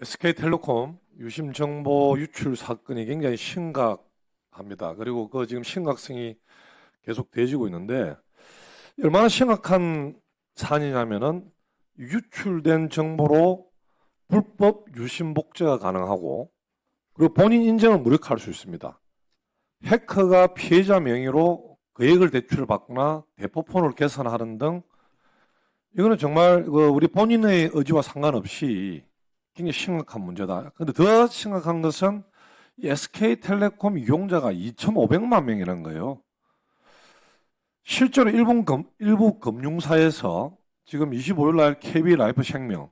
SK텔레콤 유심 정보 유출 사건이 굉장히 심각합니다. 그리고 그 지금 심각성이 계속 돼지고 있는데 얼마나 심각한 사안이냐면은 유출된 정보로 불법 유심 복제가 가능하고 그리고 본인 인정을 무력화할 수 있습니다. 해커가 피해자 명의로 거액을 대출을 받거나 대포폰을 개선하는 등 이거는 정말 우리 본인의 의지와 상관없이 굉장히 심각한 문제다. 근데 더 심각한 것은 SK텔레콤 이용자가 2,500만 명이라는 거예요. 실제로 일부 금융사에서 지금 25일 날 KB라이프생명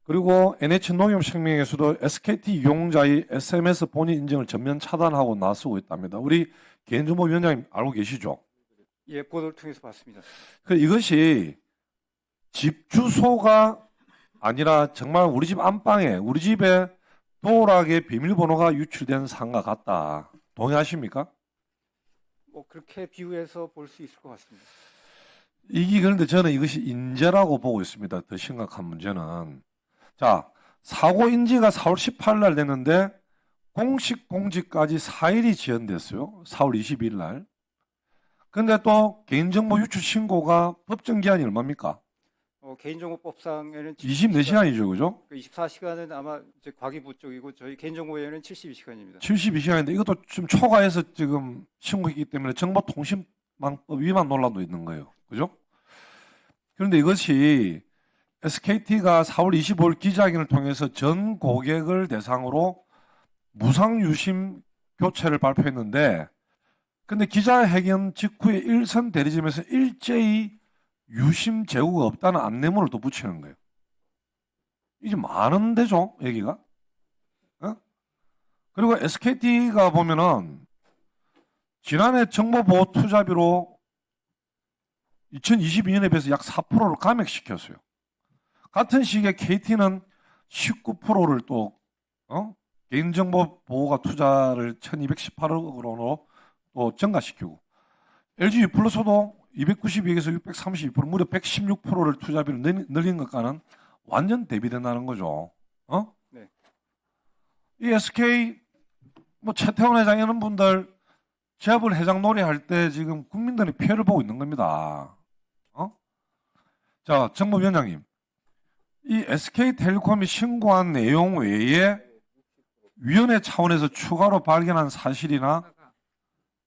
그리고 NH농협생명에서도 SKT 이용자의 SMS 본인 인증을 전면 차단하고 나서고 있답니다. 우리 개인정보위원장님 알고 계시죠? 예, 보도를 통해서 봤습니다. 이것이 집 주소가 아니라 정말 우리 집 안방에 우리 집에 도어락에 비밀번호가 유출된 사안과 같다. 동의하십니까? 뭐 그렇게 비유해서 볼 수 있을 것 같습니다. 그런데 저는 이것이 인재라고 보고 있습니다. 더 심각한 문제는. 자, 사고 인지가 4월 18일 날 됐는데 공식 공지까지 4일이 지연됐어요. 4월 22일 날. 근데 또 개인정보 유출 신고가 법정 기한이 얼마입니까? 개인정보법상에는 24시간이죠, 그죠? 24시간은 아마 이제 과기부 쪽이고 저희 개인정보위원회는 72시간입니다. 72시간인데 이것도 좀 초과해서 지금 신고했기 때문에 정보통신망법 위반 논란도 있는 거예요. 그죠? 그런데 이것이 SKT가 4월 25일 기자회견을 통해서 전 고객을 대상으로 무상유심 교체를 발표했는데 근데 기자회견 직후에 일선 대리점에서 일제히 유심 재고가 없다는 안내문을 또 붙이는 거예요. 이게 많은데죠, 얘기가? 어? 그리고 SKT가 보면은 지난해 정보보호 투자비로 2022년에 비해서 약 4%를 감액시켰어요. 같은 시기에 KT는 19%를 또 개인정보 보호가 투자를 1218억 원으로 또 증가시키고 LG U+도 292에서 632% 무려 116%를 투자비를 늘린 것과는 완전 대비된다는 거죠. 네. 이 SK 최태원 회장 이런 분들 재벌 회장 놀이할 때 지금 국민들이 피해를 보고 있는 겁니다. 자, 정보위원장님, 이 SK텔레콤이 신고한 내용 외에 위원회 차원에서 추가로 발견한 사실이나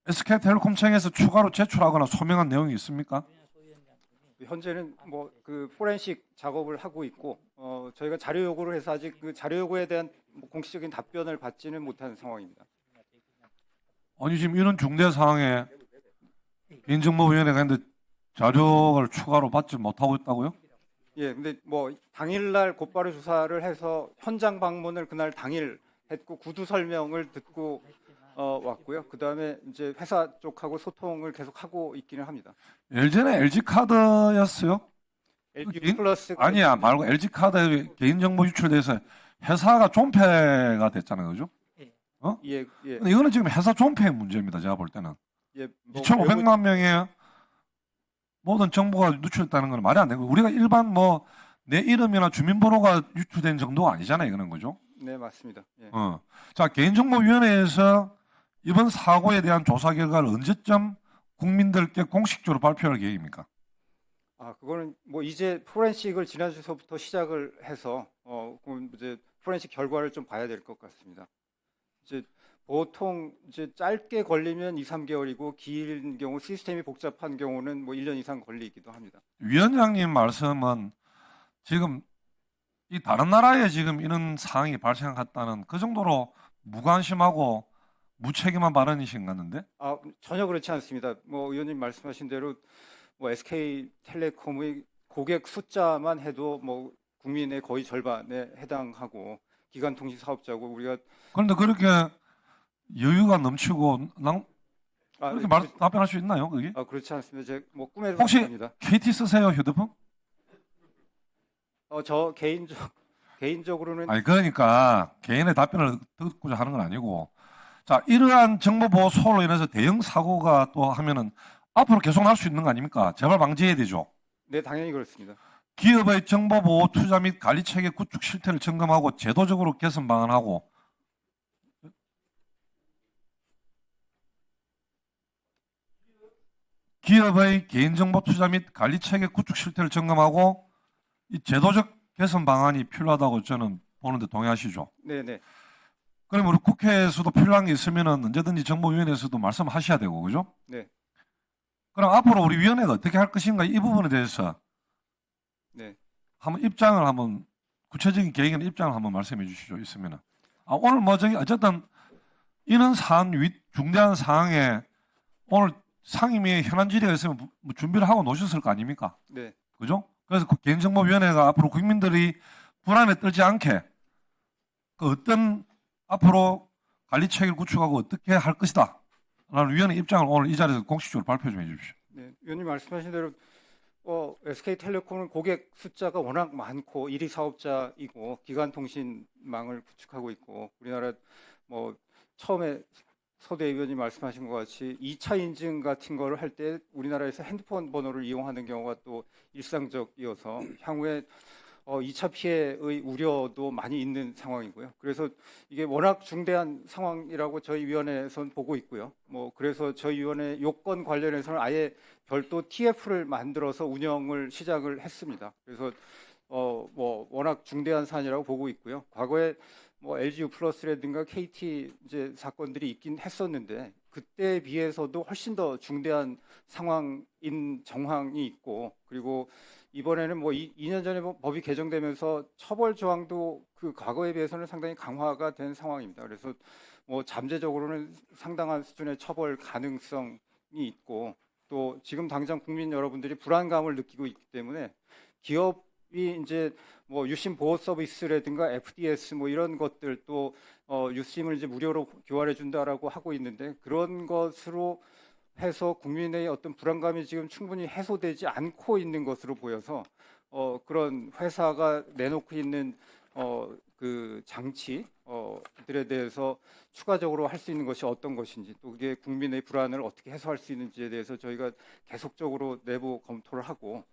SK텔레콤청에서 추가로 제출하거나 소명한 내용이 있습니까? 현재는 뭐 그 포렌식 작업을 하고 있고 저희가 자료 요구를 해서 아직 그 자료 요구에 대한 뭐 공식적인 답변을 받지는 못한 상황입니다. 아니 지금 이런 중대 사항에 개인정보위원회가 했는데 자료를 추가로 받지 못하고 있다고요? 예, 근데 뭐 당일날 곧바로 조사를 해서 현장 방문을 그날 당일 했고 구두 설명을 듣고 왔고요. 그 다음에 이제 회사 쪽하고 소통을 계속 하고 있기는 합니다. 예전에 LG LG카드였어요? 플러스 아니야 말고 LG카드 개인정보 유출돼서 회사가 존폐가 됐잖아요, 그죠? 예, 예, 근데 이거는 지금 회사 존폐의 문제입니다. 제가 볼 때는 예. 뭐 2,500만 명의 모든 정보가 유출됐다는 건 말이 안 되고 우리가 일반 내 이름이나 주민번호가 유출된 정도가 아니잖아요, 이거는 거죠? 네, 맞습니다. 예. 자, 개인정보위원회에서 이번 사고에 대한 조사 결과를 언제쯤 국민들께 공식적으로 발표할 계획입니까? 그거는 뭐 이제 포렌식을 지난주서부터 시작을 해서 그럼 이제 포렌식 결과를 좀 봐야 될 것 같습니다. 이제 보통 이제 짧게 걸리면 2, 3개월이고 긴 경우 시스템이 복잡한 경우는 뭐 1년 이상 걸리기도 합니다. 위원장님 말씀은 지금 이 다른 나라에 지금 이런 상황이 발생했다는 그 정도로 무관심하고 무책임한 발언이신 것 같은데? 전혀 그렇지 않습니다. 뭐 의원님 말씀하신 대로 뭐 SK텔레콤의 고객 숫자만 해도 뭐 국민의 거의 절반에 해당하고 기간통신 사업자고 우리가 그런데 그렇게 여유가 넘치고 그렇게 답변할 수 있나요, 그게? 그렇지 않습니다. 제가 뭐 꿈에도 혹시 못합니다. KT 쓰세요, 휴대폰? 저 개인적으로는 아니 그러니까 개인의 답변을 듣고자 하는 건 아니고 자 이러한 정보보호 소홀로 인해서 대형 사고가 또 하면은 앞으로 계속 날 수 있는 거 아닙니까? 재발 방지해야 되죠. 네, 당연히 그렇습니다. 기업의 정보보호 투자 및 관리체계 구축 실태를 점검하고 제도적으로 개선 방안하고 기업의 개인정보 투자 및 관리체계 구축 실태를 점검하고 이 제도적 개선 방안이 필요하다고 저는 보는데 동의하시죠? 네네. 그럼 우리 국회에서도 필요한 게 있으면은 언제든지 정보위원회에서도 말씀하셔야 되고, 그죠? 네. 그럼 앞으로 우리 위원회가 어떻게 할 것인가 이 부분에 대해서 네. 한번 입장을 한번 구체적인 계획이나 입장을 한번 말씀해 주시죠. 있으면은. 오늘 뭐 저기 어쨌든 이런 사안 중대한 사항에 오늘 상임위에 현안 질의가 있으면 뭐 준비를 하고 놓으셨을 거 아닙니까? 네. 그죠? 그래서 그 개인정보위원회가 앞으로 국민들이 불안에 떨지 않게 그 어떤 앞으로 관리 체계를 구축하고 어떻게 할 것이다 라는 위원회 입장을 오늘 이 자리에서 공식적으로 발표 좀 해주십시오. 네. 위원님 말씀하신 대로 SK텔레콤은 고객 숫자가 워낙 많고 1위 사업자이고 기간통신망을 구축하고 있고 우리나라 뭐 처음에 서 대위원님 말씀하신 것 같이 2차 인증 같은 거를 할 때 우리나라에서 핸드폰 번호를 이용하는 경우가 또 일상적이어서 향후에 2차 피해의 우려도 많이 있는 상황이고요. 그래서 이게 워낙 중대한 상황이라고 저희 위원회에서는 보고 있고요. 뭐 그래서 저희 위원회 요건 관련해서는 아예 별도 TF를 만들어서 운영을 시작을 했습니다. 그래서 뭐 워낙 중대한 사안이라고 보고 있고요. 과거에 뭐 LG U+라든가 KT 이제 사건들이 있긴 했었는데 그때에 비해서도 훨씬 더 중대한 상황인 정황이 있고 그리고 이번에는 뭐 2년 전에 법이 개정되면서 처벌 조항도 그 과거에 비해서는 상당히 강화가 된 상황입니다. 그래서 뭐 잠재적으로는 상당한 수준의 처벌 가능성이 있고 또 지금 당장 국민 여러분들이 불안감을 느끼고 있기 때문에 기업이 이제 뭐 유심 보호 서비스라든가 FDS 뭐 이런 것들 또 유심을 이제 무료로 교환해 준다라고 하고 있는데 그런 것으로 해서 국민의 어떤 불안감이 지금 충분히 해소되지 않고 있는 것으로 보여서 그런 회사가 내놓고 있는 그 장치들에 대해서 추가적으로 할 수 있는 것이 어떤 것인지 또 그게 국민의 불안을 어떻게 해소할 수 있는지에 대해서 저희가 계속적으로 내부 검토를 하고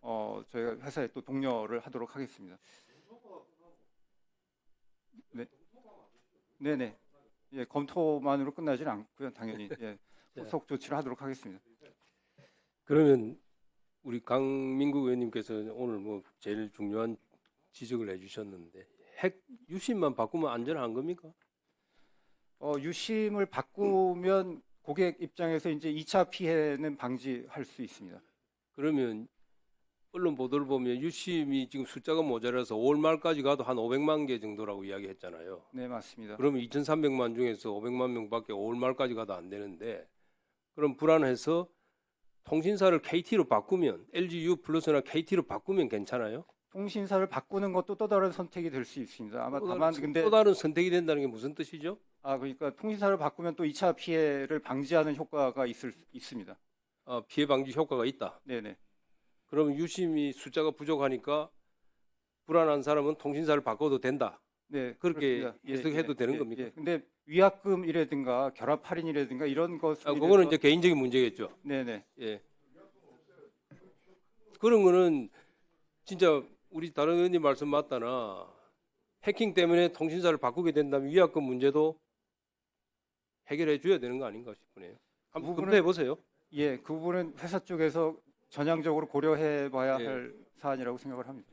저희가 회사에 또 독려를 하도록 하겠습니다. 네, 네네. 예, 검토만으로 끝나지는 않고요. 당연히 예, 후속 조치를 하도록 하겠습니다. 그러면 우리 강민국 의원님께서 오늘 뭐 제일 중요한 지적을 해주셨는데 핵 유심만 바꾸면 안전한 겁니까? 유심을 바꾸면 고객 입장에서 이제 2차 피해는 방지할 수 있습니다. 그러면 언론 보도를 보면 유심이 지금 숫자가 모자라서 5월 말까지 가도 한 500만 개 정도라고 이야기했잖아요. 네, 맞습니다. 그러면 2,300만 중에서 500만 명밖에 5월 말까지 가도 안 되는데 그럼 불안해서 통신사를 KT로 바꾸면 LG U+나 KT로 바꾸면 괜찮아요? 통신사를 바꾸는 것도 또 다른 선택이 될 수 있습니다. 아마 다만 근데 또 다른 선택이 된다는 게 무슨 뜻이죠? 그러니까 통신사를 바꾸면 또 2차 피해를 방지하는 효과가 있습니다. 피해 방지 효과가 있다. 네네. 그러면 유심이 숫자가 부족하니까 불안한 사람은 통신사를 바꿔도 된다. 네, 그렇게 그렇습니다. 해석해도 되는 겁니까? 근데 위약금이라든가 결합 할인이라든가 이런 것을 그거는 이제 개인적인 문제겠죠. 네네. 예. 그런 거는 진짜 우리 다른 의원님 말씀 맞다나 해킹 때문에 통신사를 바꾸게 된다면 위약금 문제도 해결해 줘야 되는 거 아닌가 싶으네요. 한번 검토해 보세요. 예, 그 부분은 회사 쪽에서 전향적으로 고려해 봐야 예. 할 사안이라고 생각을 합니다.